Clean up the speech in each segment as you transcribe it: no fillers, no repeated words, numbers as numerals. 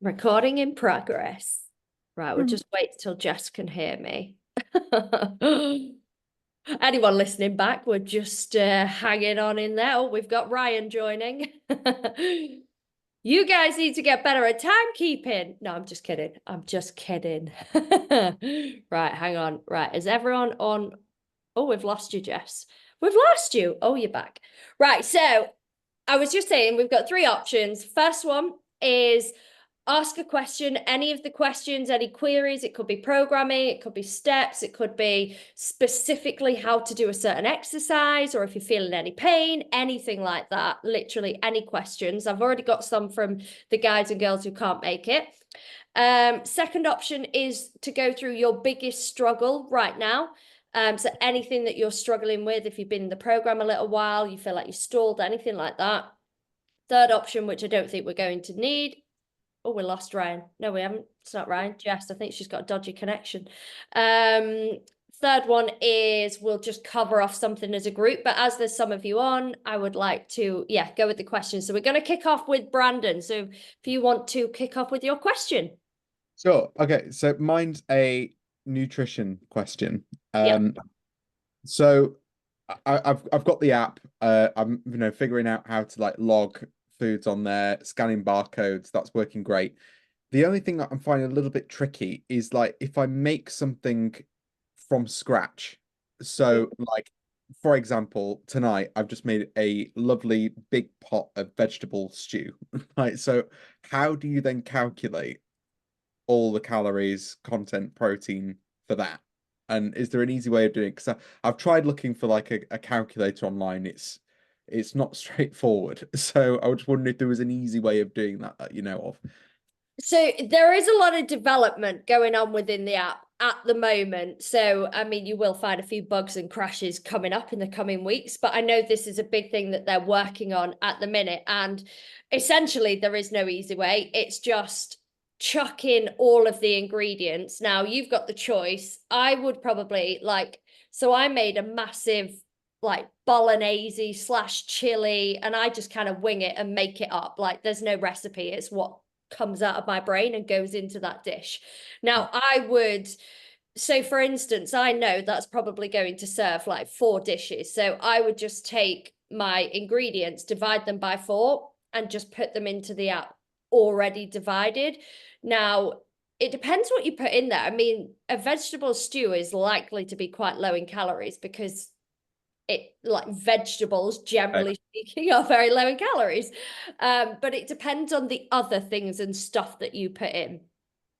Recording in progress. Right, we'll just wait till Jess can hear me. Anyone listening back, we're just hanging on in there. Oh, we've got Ryan joining. You guys need to get better at timekeeping. No, I'm just kidding. I'm just kidding. Right, hang on. Right, is everyone on? Oh, we've lost you, Jess. We've lost you. Oh, you're back. Right, so I was just saying we've got three options. First one is ask a question, any of the questions, any queries. It could be programming, it could be steps, it could be specifically how to do a certain exercise, or if you're feeling any pain, anything like that. Literally any questions. I've already got some from the guys and girls who can't make it. Second option is to go through your biggest struggle right now. So anything that you're struggling with, if you've been in the program a little while, you feel like you're stalled, anything like that. Third option, which I don't think we're going to need. Oh, we lost Ryan. No, we haven't. It's not Ryan. Jess, I think she's got a dodgy connection. Third one is we'll just cover off something as a group. But as there's some of you on, I would like to, go with the questions. So we're going to kick off with Brandon. So if you want to kick off with your question. Sure. Okay. So mine's a nutrition question. Yeah. So I've got the app. I'm figuring out how to like log foods on there, scanning barcodes. That's working great. The only thing that I'm finding a little bit tricky is like if I make something from scratch. So like for example, tonight I've just made a lovely big pot of vegetable stew. Right. So how do you then calculate all the calories, content, protein for that? And is there an easy way of doing it? Because I've tried looking for like a calculator online. It's not straightforward. So I was wondering if there was an easy way of doing that you know of. So there is a lot of development going on within the app at the moment. So, I mean, you will find a few bugs and crashes coming up in the coming weeks, but I know this is a big thing that they're working on at the minute. And essentially, there is no easy way. It's just chuck in all of the ingredients. Now, you've got the choice. I would probably so I made a massive like bolognese / chili, and I just kind of wing it and make it up. Like there's no recipe. It's what comes out of my brain and goes into that dish. Now, so for instance, I know that's probably going to serve like 4 dishes. So I would just take my ingredients, divide them by 4, and just put them into the app already divided. Now, it depends what you put in there. I mean, a vegetable stew is likely to be quite low in calories because vegetables, generally speaking, are very low in calories. But it depends on the other things and stuff that you put in,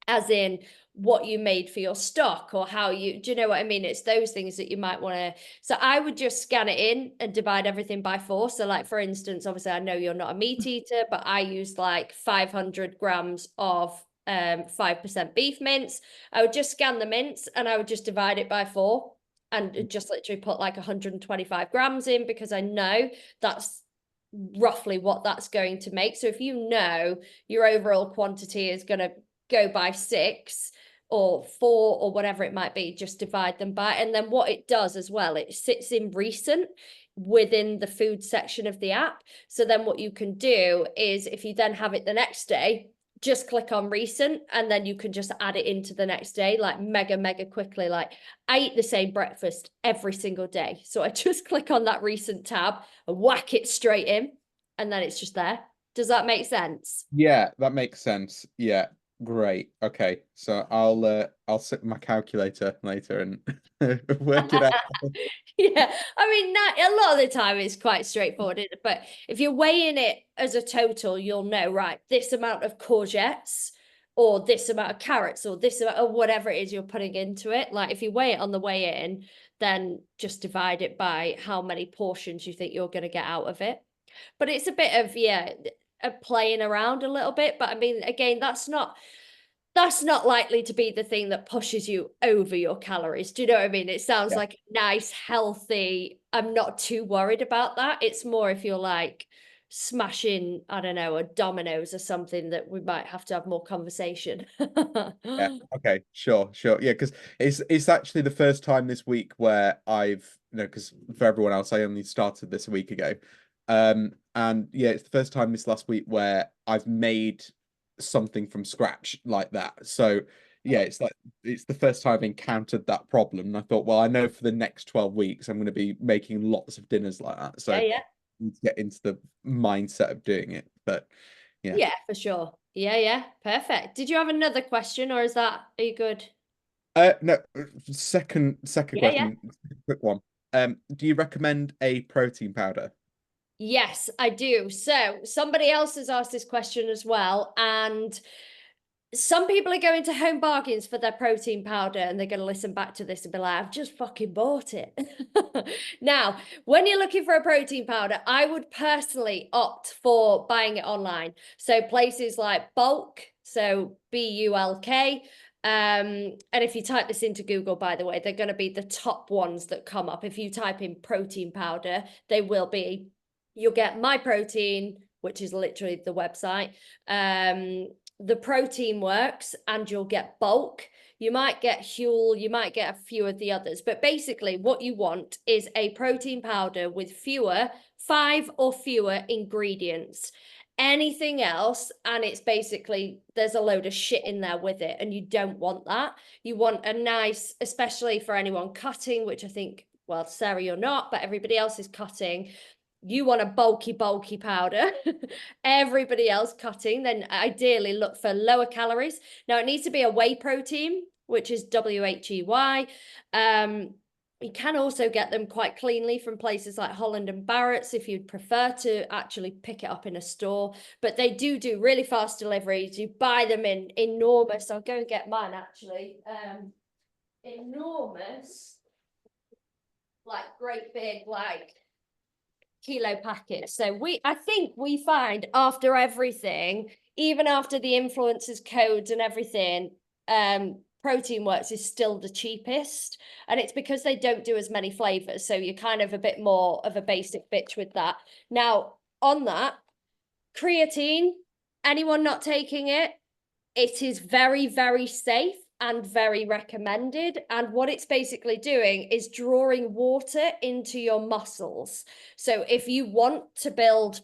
as in what you made for your stock or do you know what I mean? It's those things that you might want to. So I would just scan it in and divide everything by 4. So like, for instance, obviously I know you're not a meat eater, but I used like 500 grams of 5% beef mince. I would just scan the mince and I would just divide it by 4 and just literally put like 125 grams in, because I know that's roughly what that's going to make. So if you know your overall quantity is going to go by 6 or 4 or whatever it might be, just divide them by. And then what it does as well, it sits in recent within the food section of the app. So then what you can do is, if you then have it the next day, just click on recent, and then you can just add it into the next day, like mega quickly. Like I eat the same breakfast every single day. So I just click on that recent tab and whack it straight in, and then it's just there. Does that make sense? Yeah, that makes sense. Yeah, great. Okay, so I'll sit my calculator later and work it out. Yeah, I mean, a lot of the time it's quite straightforward, but if you're weighing it as a total, you'll know, right, this amount of courgettes or this amount of carrots or this amount or whatever it is you're putting into it. Like if you weigh it on the way in, then just divide it by how many portions you think you're going to get out of it. But it's a bit of, playing around a little bit. But I mean, again, that's not likely to be the thing that pushes you over your calories. Do you know what I mean? It sounds Yeah. like a nice, healthy, I'm not too worried about that. It's more if you're like smashing, I don't know, a Domino's or something, that we might have to have more conversation. Yeah. Okay. Sure. Yeah. Because it's actually the first time this week where because for everyone else, I only started this a week ago. And yeah, it's the first time this last week where I've made something from scratch like that. So yeah, it's like it's the first time I've encountered that problem. And I thought, well, I know for the next 12 weeks I'm going to be making lots of dinners like that. So Yeah, I yeah. need to get into the mindset of doing it. But yeah. Yeah, for sure. Yeah, yeah. Perfect. Did you have another question, or are you good? No, second Yeah, yeah. question, quick one. Do you recommend a protein powder? Yes, I do. So somebody else has asked this question as well, and some people are going to Home Bargains for their protein powder, and they're going to listen back to this and be like, I've just fucking bought it. Now, when you're looking for a protein powder, I would personally opt for buying it online. So places like Bulk, so BULK. And if you type this into Google, by the way, they're going to be the top ones that come up. If you type in protein powder, they will be. You'll get My Protein, which is literally the website. The Protein Works, and you'll get Bulk. You might get Huel, you might get a few of the others, but basically what you want is a protein powder with 5 or fewer ingredients. Anything else, and it's basically, there's a load of shit in there with it, and you don't want that. You want a nice, especially for anyone cutting, which I think, well, Sarah, you're not, but everybody else is cutting. You want a bulky powder. Everybody else cutting, then ideally look for lower calories. Now it needs to be a whey protein, which is WHEY. You can also get them quite cleanly from places like Holland and Barrett's if you'd prefer to actually pick it up in a store. But they do really fast deliveries. You buy them in enormous. I'll go and get mine actually. Enormous, like great big, like kilo packets. So I think we find after everything, even after the influencers codes and everything, Protein Works is still the cheapest, and it's because they don't do as many flavors, so you're kind of a bit more of a basic bitch with that. Now on that, creatine, anyone not taking it, it is very, very safe and very recommended. And what it's basically doing is drawing water into your muscles. So if you want to build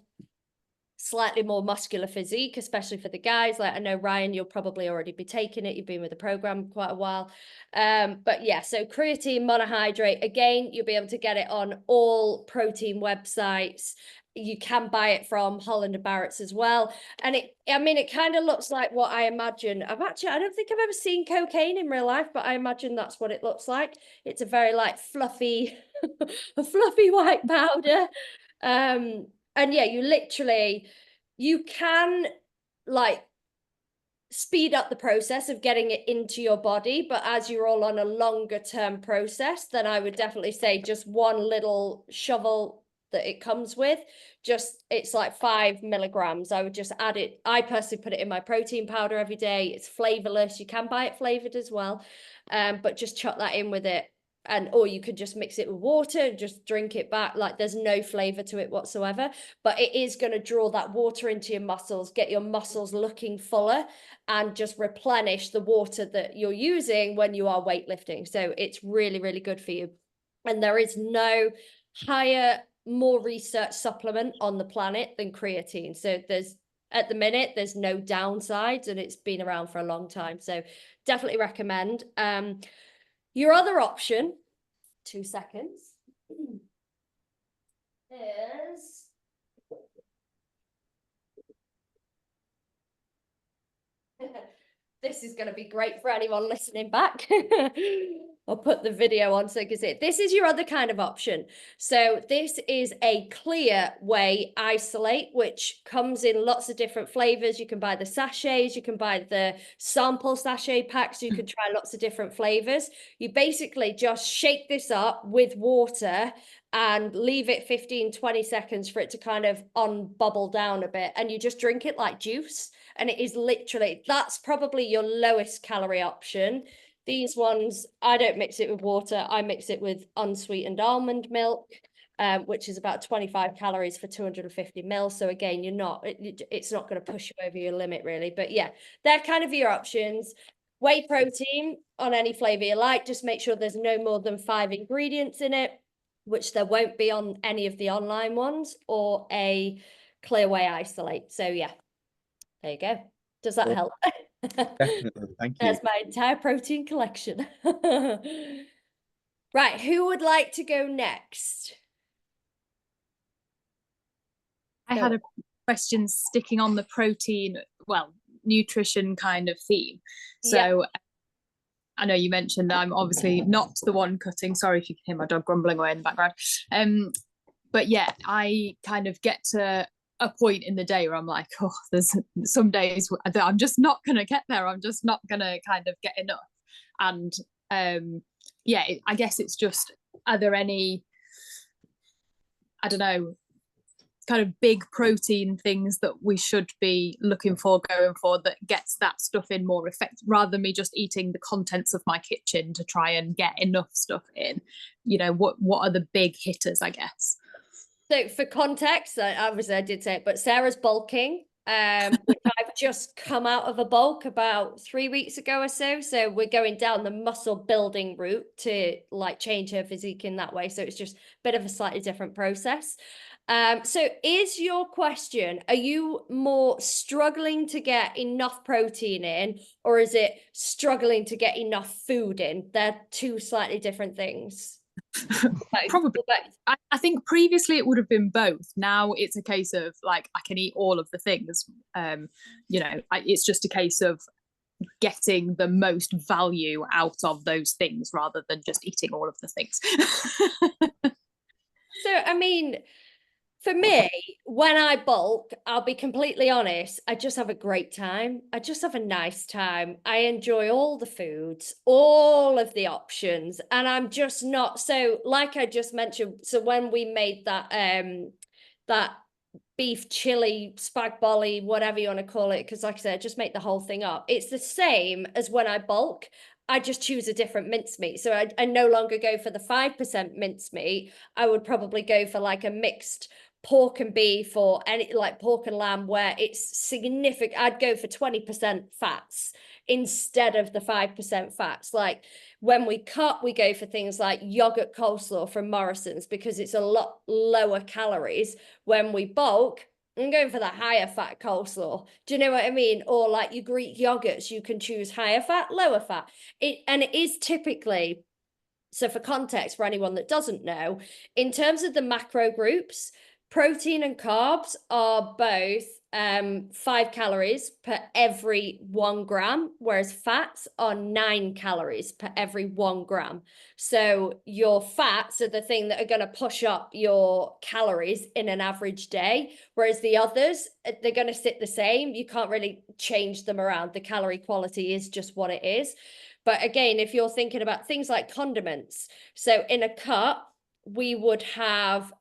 slightly more muscular physique, especially for the guys, like I know Ryan, you'll probably already be taking it. You've been with the program quite a while. But yeah, so creatine monohydrate, again, you'll be able to get it on all protein websites. You can buy it from Holland and Barrett's as well. And it kind of looks like what I imagine. I don't think I've ever seen cocaine in real life, but I imagine that's what it looks like. It's a very like fluffy, a fluffy white powder. And yeah, you can like speed up the process of getting it into your body, but as you're all on a longer term process, then I would definitely say just one little shovel that it comes with, it's like 5 milligrams. I would just add it. I personally put it in my protein powder every day. It's flavorless. You can buy it flavored as well, but just chuck that in with it. Or you could just mix it with water and just drink it back. Like there's no flavor to it whatsoever, but it is going to draw that water into your muscles, get your muscles looking fuller, and just replenish the water that you're using when you are weightlifting. So it's really, really good for you. And there is no higher, more research supplement on the planet than creatine. So at the minute, there's no downsides, and it's been around for a long time. So definitely recommend. Your other option, 2 seconds, is this is going to be great for anyone listening back. I'll put the video on so you can see it. This is your other kind of option. So this is a clear whey isolate, which comes in lots of different flavors. You can buy the sachets, you can buy the sample sachet packs, you can try lots of different flavors. You basically just shake this up with water and leave it 15-20 seconds for it to kind of unbubble down a bit, and you just drink it like juice. And it is literally, that's probably your lowest calorie option. These ones, I don't mix it with water. I mix it with unsweetened almond milk, which is about 25 calories for 250 ml. So again, it's not going to push you over your limit really. But yeah, they're kind of your options. Whey protein on any flavor you like. Just make sure there's no more than 5 ingredients in it, which there won't be on any of the online ones, or a clear whey isolate. So yeah, there you go. Does that help? Definitely. Thank you. That's my entire protein collection. Right, who would like to go next? I had a question sticking on the protein, well, nutrition kind of theme. So I know you mentioned I'm obviously not the one cutting. Sorry if you can hear my dog grumbling away in the background. But yeah, I kind of get to a point in the day where I'm like, oh, there's some days that I'm just not going to get there. I'm just not going to kind of get enough. And yeah, I guess it's just, are there any, I don't know, kind of big protein things that we should be looking for going forward that gets that stuff in more effective, rather than me just eating the contents of my kitchen to try and get enough stuff in? You know, what are the big hitters, I guess? So for context, obviously I did say it, but Sarah's bulking, which I've just come out of a bulk about 3 weeks ago or so. So we're going down the muscle building route to like change her physique in that way. So it's just a bit of a slightly different process. So is your question, are you more struggling to get enough protein in, or is it struggling to get enough food in? They're two slightly different things. Probably. I think previously it would have been both. Now it's a case of like, I can eat all of the things. You know, it's just a case of getting the most value out of those things rather than just eating all of the things. So, I mean, for me, when I bulk, I'll be completely honest, I just have a great time. I just have a nice time. I enjoy all the foods, all of the options, and I'm just not so, like I just mentioned, so when we made that that beef chili, spag bolly, whatever you want to call it, because like I said, I just make the whole thing up. It's the same as when I bulk. I just choose a different mincemeat. So I no longer go for the 5% mincemeat. I would probably go for like a mixed pork and beef, or any like pork and lamb, where it's significant. I'd go for 20% fats instead of the 5% fats. Like when we cut, we go for things like yogurt coleslaw from Morrison's because it's a lot lower calories. When we bulk, I'm going for the higher fat coleslaw. Do you know what I mean? Or like your Greek yogurts, you can choose higher fat, lower fat. And it is typically, so for context, for anyone that doesn't know, in terms of the macro groups, protein and carbs are both 5 calories per every 1 gram, whereas fats are 9 calories per every 1 gram. So your fats are the thing that are going to push up your calories in an average day, whereas the others, they're going to sit the same. You can't really change them around. The calorie quality is just what it is. But again, if you're thinking about things like condiments, so in a cut, we would have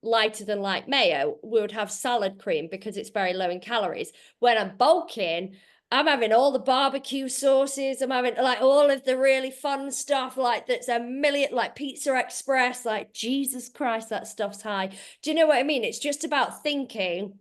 lighter than light mayo. We would have salad cream because it's very low in calories. When I'm bulking, I'm having all the barbecue sauces. I'm having like all of the really fun stuff, like that's a million, like Pizza Express, like Jesus Christ, that stuff's high. Do you know what I mean? It's just about thinking,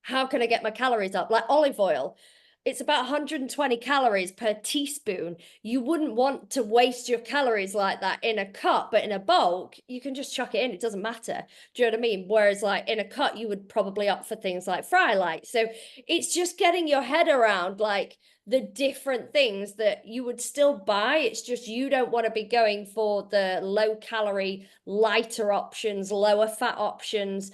how can I get my calories up? Like olive oil, it's about 120 calories per teaspoon. You wouldn't want to waste your calories like that in a cut, but in a bulk, you can just chuck it in. It doesn't matter. Do you know what I mean? Whereas like in a cut, you would probably opt for things like fry light. So it's just getting your head around like the different things that you would still buy. It's just you don't want to be going for the low calorie, lighter options, lower fat options.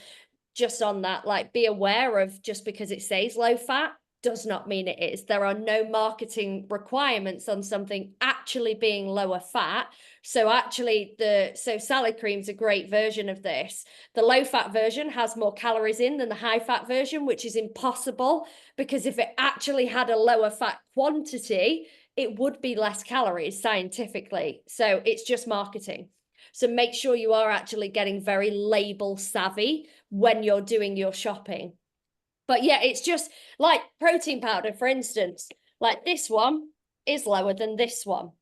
Just on that, like be aware of, just because it says low fat does not mean it is. There are no marketing requirements on something actually being lower fat. So actually so salad cream's a great version of this. The low fat version has more calories in than the high fat version, which is impossible, because if it actually had a lower fat quantity, it would be less calories scientifically. So it's just marketing. So make sure you are actually getting very label savvy when you're doing your shopping. But yeah, it's just like protein powder, for instance, like this one is lower than this one.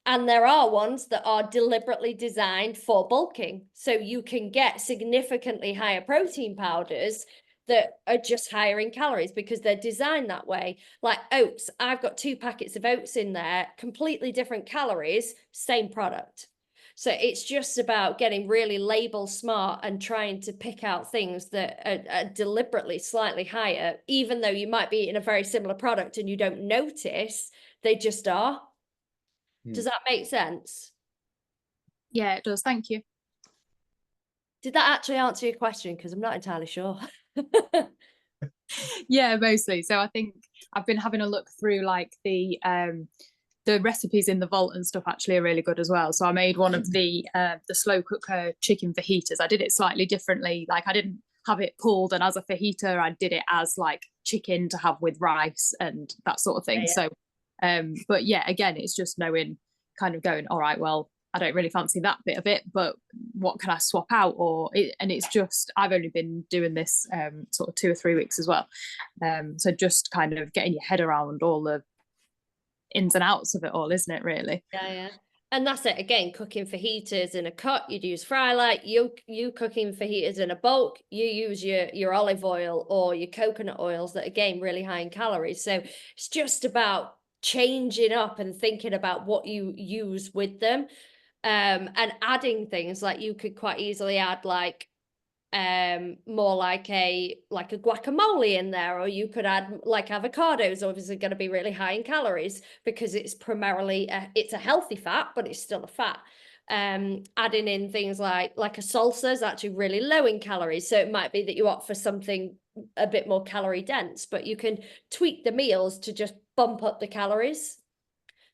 And there are ones that are deliberately designed for bulking. So you can get significantly higher protein powders that are just higher in calories because they're designed that way. Like oats, I've got 2 packets of oats in there, completely different calories, same product. So it's just about getting really label smart and trying to pick out things that are deliberately slightly higher, even though you might be eating a very similar product and you don't notice, they just are. Does that make sense? Yeah, it does. Thank you. Did that actually answer your question? Because I'm not entirely sure. Yeah, mostly. So I think I've been having a look through like the recipes in the vault and stuff actually are really good as well. So I made one of the slow cooker chicken fajitas. I did it slightly differently. Like I didn't have it pulled and as a fajita, I did it as like chicken to have with rice and that sort of thing. Yeah. So but yeah, again, it's just knowing, kind of going, all right, well, I don't really fancy that bit of it, but what can I swap out? And it's just, I've only been doing this sort of 2 or 3 weeks as well. So just kind of getting your head around all the ins and outs of it all, isn't it, really? Yeah. And that's it. Again, cooking fajitas in a cut, you'd use fry light. You cooking fajitas in a bulk, you use your olive oil or your coconut oils that, again, really high in calories. So it's just about changing up and thinking about what you use with them. And adding things, like you could quite easily add like more like a guacamole in there, or you could add like avocados, obviously going to be really high in calories because it's primarily it's a healthy fat, but it's still a fat. Adding in things like a salsa is actually really low in calories, so it might be that you opt for something a bit more calorie dense, but you can tweak the meals to just bump up the calories,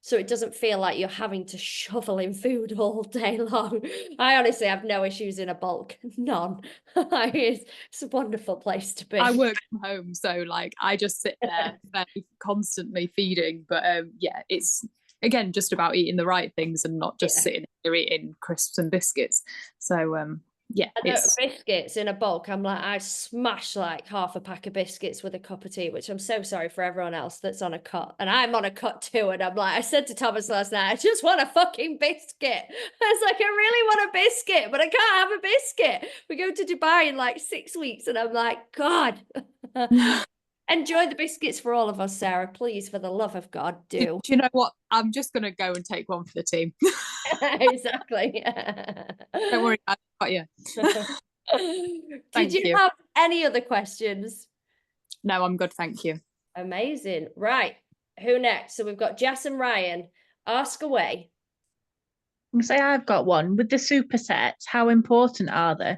so it doesn't feel like you're having to shovel in food all day long. I honestly have no issues in a bulk. None. It's a wonderful place to be. I work from home, so like I just sit there very constantly feeding. But yeah, it's again just about eating the right things and not just sitting there eating crisps and biscuits. So yeah, biscuits in a bulk, I'm like, I smash like half a pack of biscuits with a cup of tea, which I'm so sorry for everyone else that's on a cut, and I'm on a cut too. And I'm like, I said to Thomas last night, I just want a fucking biscuit. I was like, I really want a biscuit, but I can't have a biscuit. We go to Dubai in like 6 weeks, and I'm like, God. Enjoy the biscuits for all of us, Sarah, please, for the love of God, do. Do you know what? I'm just going to go and take one for the team. Exactly. Don't worry, I got you. Did you have any other questions? No, I'm good, thank you. Amazing. Right. Who next? So we've got Jess and Ryan. Ask away. I'm say I've got one. With the supersets, how important are they?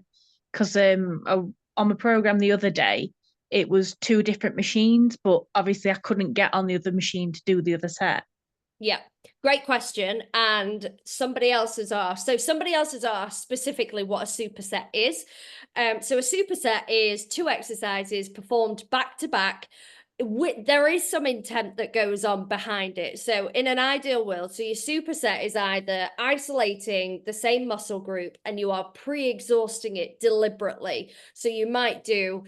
Because on my program the other day, it was 2 different machines, but obviously I couldn't get on the other machine to do the other set. Yeah, great question. And somebody else has asked. So somebody else has asked specifically what a superset is. So a superset is 2 exercises performed back to back. There is some intent that goes on behind it. So in an ideal world, so your superset is either isolating the same muscle group and you are pre-exhausting it deliberately. So you might do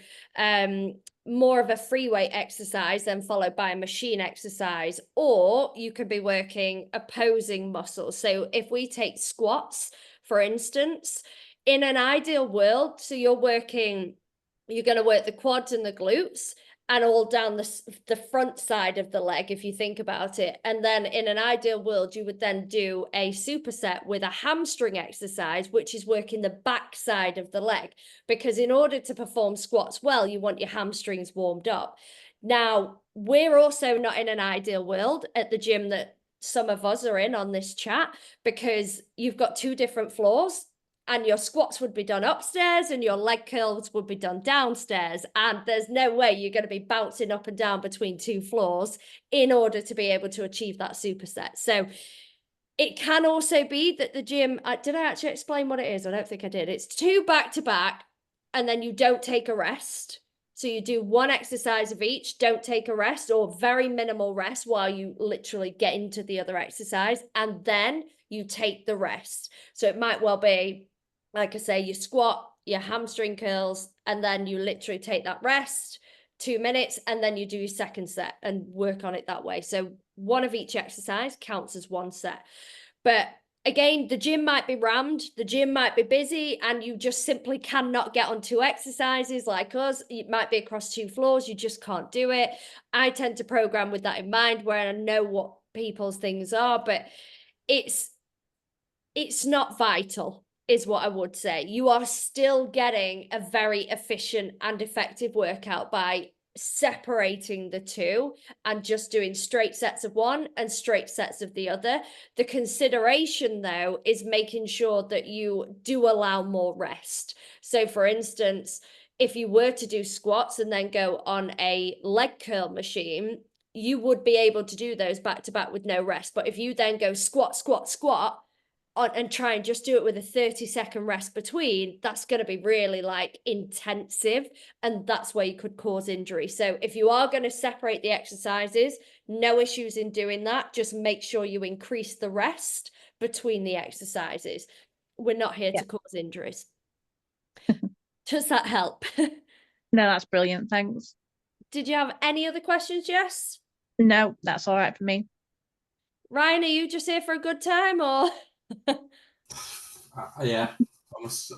more of a free weight exercise then followed by a machine exercise, or you could be working opposing muscles. So if we take squats, for instance, in an ideal world, so you're going to work the quads and the glutes and all down the front side of the leg, if you think about it. And then in an ideal world, you would then do a superset with a hamstring exercise, which is working the back side of the leg. Because in order to perform squats well, you want your hamstrings warmed up. Now, we're also not in an ideal world at the gym that some of us are in on this chat, because you've got 2 different floors. And your squats would be done upstairs and your leg curls would be done downstairs. And there's no way you're going to be bouncing up and down between 2 floors in order to be able to achieve that superset. So it can also be that the gym, did I actually explain what it is? I don't think I did. It's 2 back to back and then you don't take a rest. So you do 1 exercise of each, don't take a rest or very minimal rest while you literally get into the other exercise. And then you take the rest. So it might well be, like I say, you squat, your hamstring curls, and then you literally take that rest, 2 minutes, and then you do your second set and work on it that way. So 1 of each exercise counts as 1 set. But again, the gym might be rammed, the gym might be busy, and you just simply cannot get on 2 exercises like us. It might be across 2 floors, you just can't do it. I tend to program with that in mind, where I know what people's things are, but it's it's not vital, is what I would say. You are still getting a very efficient and effective workout by separating the two and just doing straight sets of one and straight sets of the other. The consideration, though, is making sure that you do allow more rest. So, for instance, if you were to do squats and then go on a leg curl machine, you would be able to do those back to back with no rest. But if you then go squat, squat, squat, on and try and just do it with a 30-second rest between, that's going to be really like intensive, and that's where you could cause injury. So if you are going to separate the exercises, no issues in doing that. Just make sure you increase the rest between the exercises. We're not here to cause injuries. Does that help? No, that's brilliant. Thanks. Did you have any other questions, Jess? No, that's all right for me. Ryan, are you just here for a good time, or? Yeah,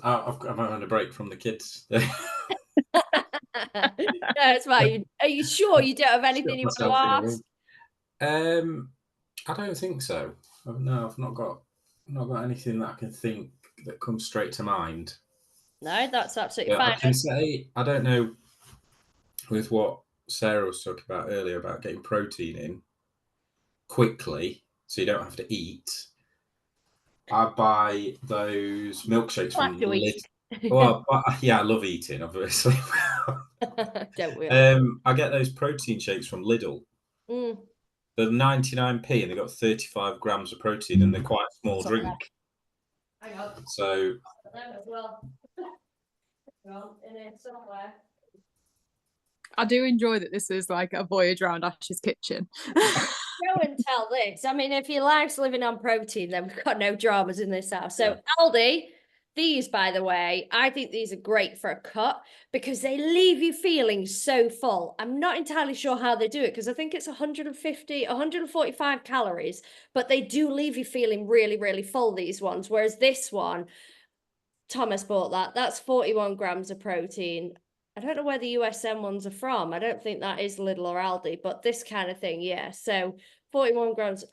I've had a break from the kids. That's why. Are you sure you don't have anything you want to ask? I don't think so. No, I've not got anything that I can think that comes straight to mind. No, that's absolutely But fine. I can say, I don't know, with what Sarah was talking about earlier about getting protein in quickly so you don't have to eat. I buy those milkshakes from Lidl. Well, yeah, I love eating, obviously. Don't we all? I get those protein shakes from Lidl. Mm. They're 99p and they've got 35 grams of protein and they're quite a small drink. Hang on. So Them as well. In here somewhere. I do enjoy that this is like a voyage around Ash's kitchen. Go and tell this. I mean, if your life's living on protein, then we've got no dramas in this house. So Aldi, these, by the way, I think these are great for a cut because they leave you feeling so full. I'm not entirely sure how they do it because I think it's 145 calories, but they do leave you feeling really, really full, these ones. Whereas this one, Thomas bought that. That's 41 grams of protein. I don't know where the USM ones are from. I don't think that is Lidl or Aldi, but this kind of thing, yeah. So 41 grams.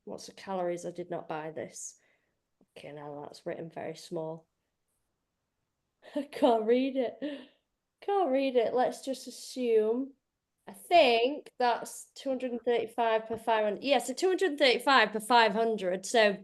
What's the calories? I did not buy this. Okay, now that's written very small. I can't read it. Can't read it. Let's just assume. I think that's 235 per 500. Yeah, so 235 per 500. So,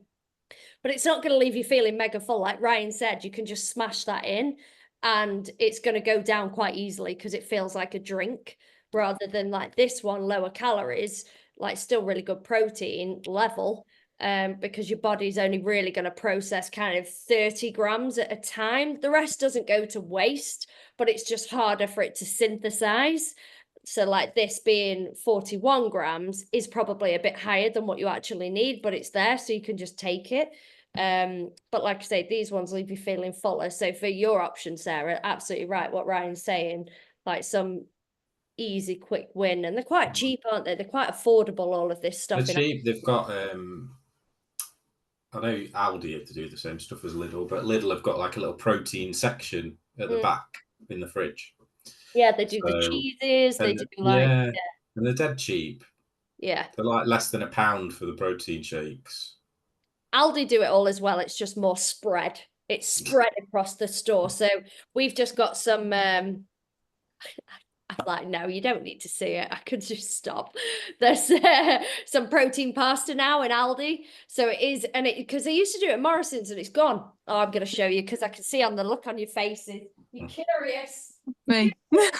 but it's not going to leave you feeling mega full. Like Ryan said, you can just smash that in and it's going to go down quite easily because it feels like a drink rather than like this one, lower calories, like still really good protein level. Because your body's only really going to process kind of 30 grams at a time. The rest doesn't go to waste, but it's just harder for it to synthesize. So like this being 41 grams is probably a bit higher than what you actually need, but it's there, so you can just take it. But like I say, these ones leave you feeling fuller. So for your option, Sarah, absolutely right, what Ryan's saying, like some easy, quick win. And they're quite cheap, aren't they? They're quite affordable, all of this stuff. They're cheap. They've got I know Aldi have to do the same stuff as Lidl, but Lidl have got like a little protein section at the back in the fridge. Yeah, they do the cheeses, they do like... Yeah, and they're dead cheap. Yeah. They're like less than £1 for the protein shakes. Aldi do it all as well. It's just more spread. It's spread across the store. So we've just got some... I'm like, no, you don't need to see it. I could just stop. There's some protein pasta now in Aldi. So it is, and it because they used to do it at Morrison's and it's gone. Oh, I'm going to show you because I can see on the look on your faces. You're curious. Me. Where does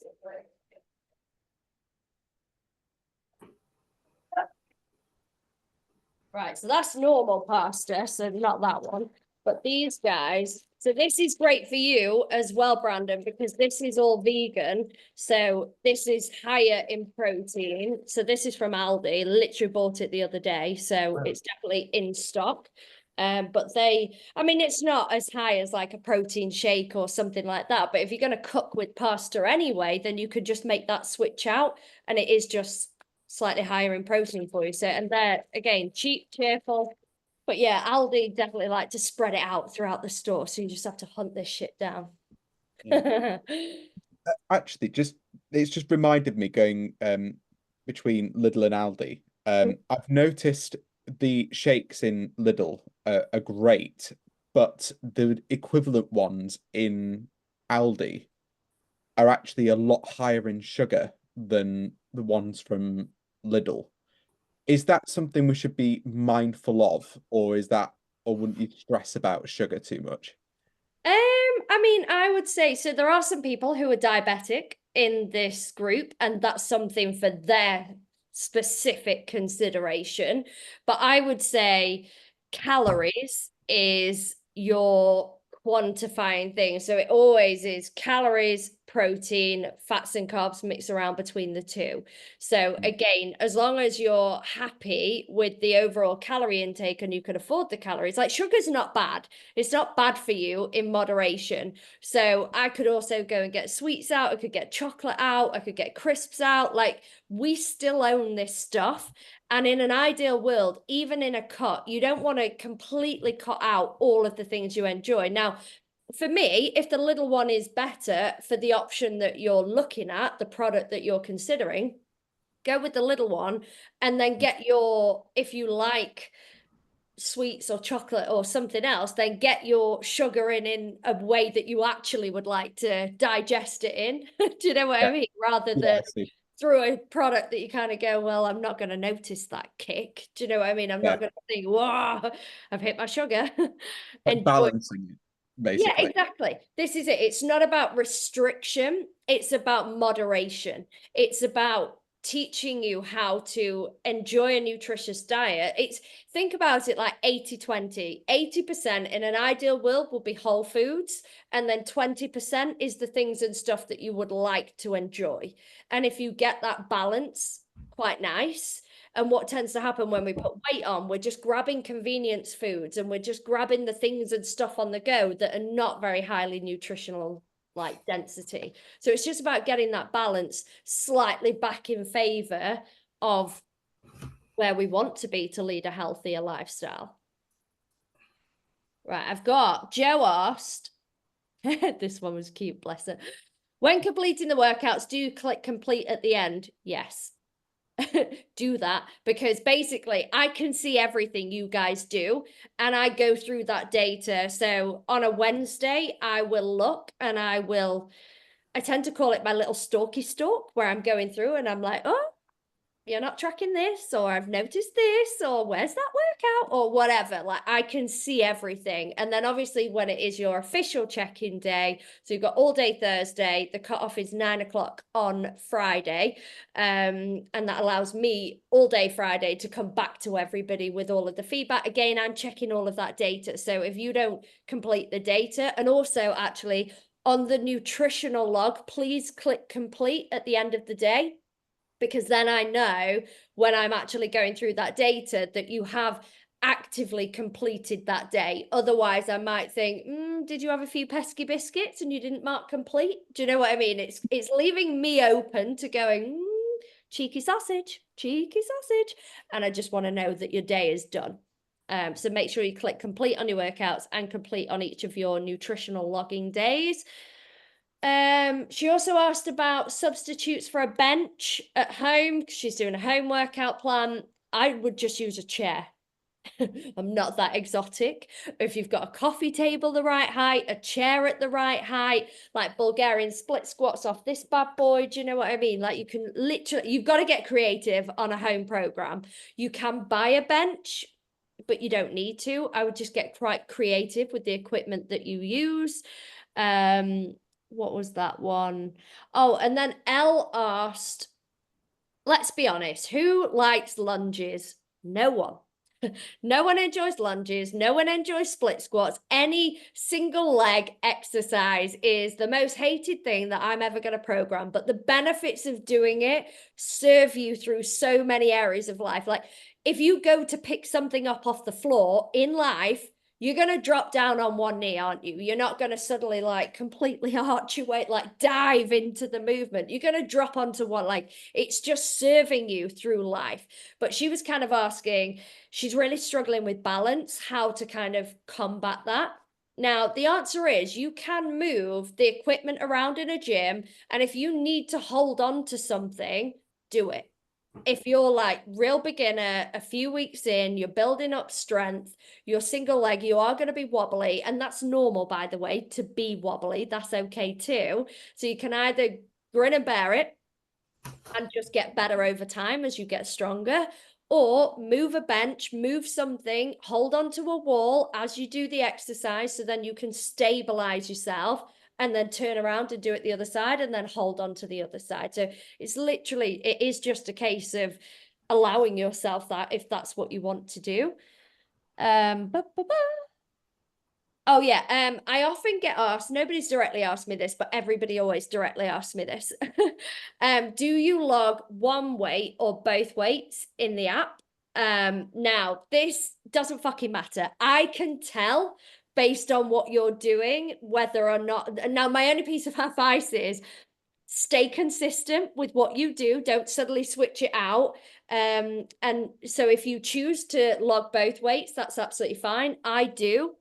it break? Right, so that's normal pasta, so not that one. But these guys, so this is great for you as well, Brandon, because this is all vegan. So this is higher in protein. So this is from Aldi, literally bought it the other day. So it's definitely in stock. But I mean, it's not as high as like a protein shake or something like that. But if you're going to cook with pasta anyway, then you could just make that switch out. And it is just slightly higher in protein for you. So, and they're, again, cheap, cheerful. But yeah, Aldi definitely like to spread it out throughout the store. So you just have to hunt this shit down. Yeah. Actually, it's just reminded me going between Lidl and Aldi. I've noticed the shakes in Lidl are great, but the equivalent ones in Aldi are actually a lot higher in sugar than the ones from Lidl. Is that something we should be mindful of, or wouldn't you stress about sugar too much? I mean, I would say, so there are some people who are diabetic in this group, and that's something for their specific consideration. But I would say calories is your quantifying thing. So it always is calories, protein, fats and carbs mix around between the two. So again, as long as you're happy with the overall calorie intake and you can afford the calories, like sugar's not bad. It's not bad for you in moderation. So I could also go and get sweets out. I could get chocolate out. I could get crisps out. Like, we still own this stuff. And in an ideal world, even in a cut, you don't want to completely cut out all of the things you enjoy. Now, for me, if the little one is better for the option that you're looking at, the product that you're considering, go with the little one, and then get your, if you like sweets or chocolate or something else, then get your sugar in a way that you actually would like to digest it in. Do you know what I mean? Rather than through a product that you kind of go, well, I'm not going to notice that kick. Do you know what I mean? I'm not going to think, whoa, I've hit my sugar. Like balancing it, basically. Yeah, exactly. This is it. It's not about restriction. It's about moderation. It's about teaching you how to enjoy a nutritious diet. Think about it like 80-20. 80% in an ideal world will be whole foods, and then 20% is the things and stuff that you would like to enjoy. And if you get that balance, quite nice. And what tends to happen when we put weight on, we're just grabbing convenience foods, and we're just grabbing the things and stuff on the go that are not very highly nutritional, like density. So it's just about getting that balance slightly back in favor of where we want to be to lead a healthier lifestyle. Right, I've got Joe asked, this one was cute, bless her. When completing the workouts, do you click complete at the end? Yes. Do that, because basically I can see everything you guys do and I go through that data. So on a Wednesday, I will look and I tend to call it my little stalky stalk, where I'm going through and I'm like, oh, you're not tracking this, or I've noticed this, or where's that workout, or whatever. Like, I can see everything. And then obviously when it is your official check-in day, so you've got all day Thursday, the cutoff is 9 o'clock on Friday. And that allows me all day Friday to come back to everybody with all of the feedback. Again, I'm checking all of that data. So if you don't complete the data, and also actually on the nutritional log, please click complete at the end of the day, because then I know when I'm actually going through that data that you have actively completed that day. Otherwise, I might think, did you have a few pesky biscuits and you didn't mark complete? Do you know what I mean? It's leaving me open to going, cheeky sausage. And I just want to know that your day is done. So make sure you click complete on your workouts and complete on each of your nutritional logging days. She also asked about substitutes for a bench at home. She's doing a home workout plan. I would just use a chair. I'm not that exotic. If you've got a coffee table the right height, a chair at the right height, like Bulgarian split squats off this bad boy, do you know what I mean? Like, you can literally, you've got to get creative on a home program. You can buy a bench, but you don't need to. I would just get quite creative with the equipment that you use. What was that one? Oh, and then Elle asked, let's be honest, who likes lunges? No one. No one enjoys lunges. No one enjoys split squats. Any single leg exercise is the most hated thing that I'm ever going to program. But the benefits of doing it serve you through so many areas of life. Like, if you go to pick something up off the floor in life, you're going to drop down on one knee, aren't you? You're not going to suddenly like completely arch your way, like dive into the movement. You're going to drop onto one, like it's just serving you through life. But she was kind of asking, she's really struggling with balance, how to kind of combat that. Now, the answer is you can move the equipment around in a gym. And if you need to hold on to something, do it. if you're like real beginner, a few weeks in, you're building up strength, you're single leg, you are going to be wobbly. And that's normal, by the way, to be wobbly. That's okay too. So you can either grin and bear it and just get better over time as you get stronger, or move a bench, move something, hold on to a wall as you do the exercise, so then you can stabilize yourself and then turn around and do it the other side and then hold on to the other side. So it's literally, it is just a case of allowing yourself that if that's what you want to do. Oh yeah, I often get asked, nobody's directly asked me this, but everybody always directly asks me this. Do you log one weight or both weights in the app? Now, this doesn't fucking matter. I can tell based on what you're doing, whether or not. Now, my only piece of advice is stay consistent with what you do. Don't suddenly switch it out. And so if you choose to log both weights, that's absolutely fine. I do,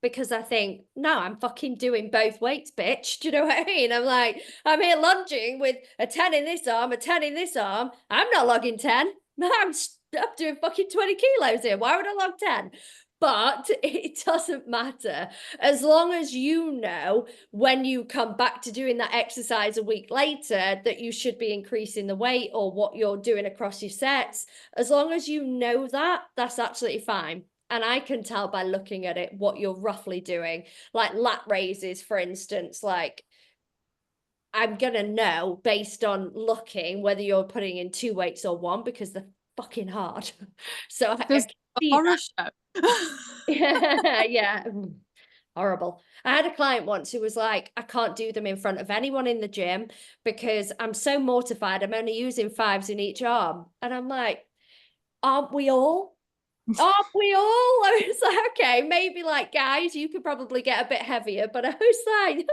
because I think, no, I'm fucking doing both weights, bitch. Do you know what I mean? I'm like, I'm here lunging with a 10 in this arm, a 10 in this arm. I'm not logging 10. I'm doing fucking 20 kilos here. Why would I log 10? But it doesn't matter. As long as you know when you come back to doing that exercise a week later that you should be increasing the weight or what you're doing across your sets, as long as you know that, that's absolutely fine. And I can tell by looking at it what you're roughly doing. Like lat raises, for instance, like I'm going to know based on looking whether you're putting in 2 weights or 1, because they're fucking hard. So There's I a horror show. yeah, horrible. I had a client once who was like, I can't do them in front of anyone in the gym because I'm so mortified. I'm only using 5s in each arm. And I'm like, aren't we all? Aren't we all? I was like, okay, maybe like guys, you could probably get a bit heavier, but I was like,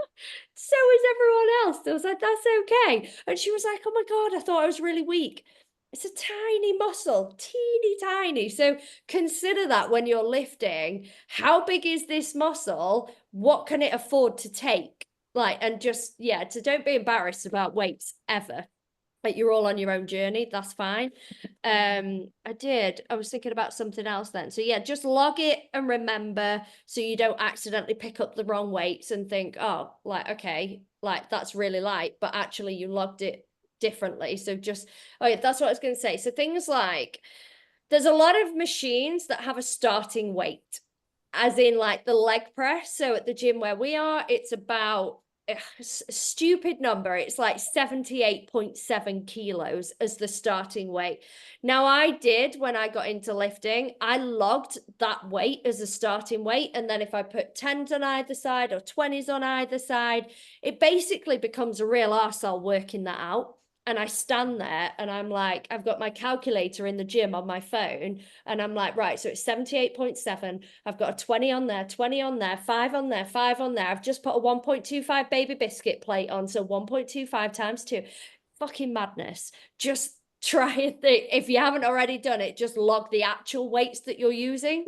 so is everyone else. I was like, that's okay. And she was like, oh my God, I thought I was really weak. It's a tiny muscle, teeny tiny. So consider that when you're lifting. How big is this muscle? What can it afford to take? Like, and just, yeah, so don't be embarrassed about weights ever. Like, you're all on your own journey. That's fine. I was thinking about something else then. So yeah, just log it and remember, so you don't accidentally pick up the wrong weights and think, oh, like, okay, like that's really light, but actually you logged it differently. So just, oh yeah, that's what I was going to say. So things like, there's a lot of machines that have a starting weight, as in like the leg press. So at the gym where we are, it's about a stupid number. It's like 78.7 kilos as the starting weight. Now, I did, when I got into lifting, I logged that weight as a starting weight. And then if I put 10s on either side or 20s on either side, it basically becomes a real arsehole working that out. And I stand there and I'm like, I've got my calculator in the gym on my phone. And I'm like, right, so it's 78.7. I've got a 20 on there, 20 on there, 5 on there, 5 on there. I've just put a 1.25 baby biscuit plate on. So 1.25 times 2. Fucking madness. Just try and think, if you haven't already done it, just log the actual weights that you're using,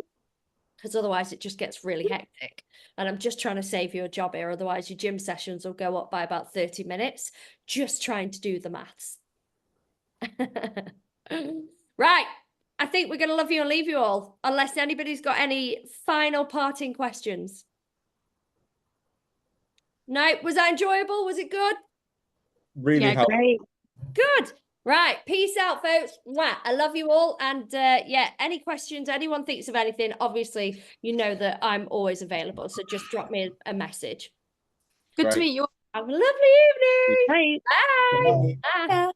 because otherwise it just gets really hectic. And I'm just trying to save you a job here. Otherwise, your gym sessions will go up by about 30 minutes just trying to do the maths. Right. I think we're going to love you and leave you all, unless anybody's got any final parting questions. No, was that enjoyable? Was it good? Really helpful. Great. Good. Right. Peace out, folks. Mwah. I love you all. And yeah, any questions, anyone thinks of anything, obviously, you know that I'm always available. So just drop me a message. Good to Great. meet you all. Have a lovely evening. Great. Bye. Bye. Bye.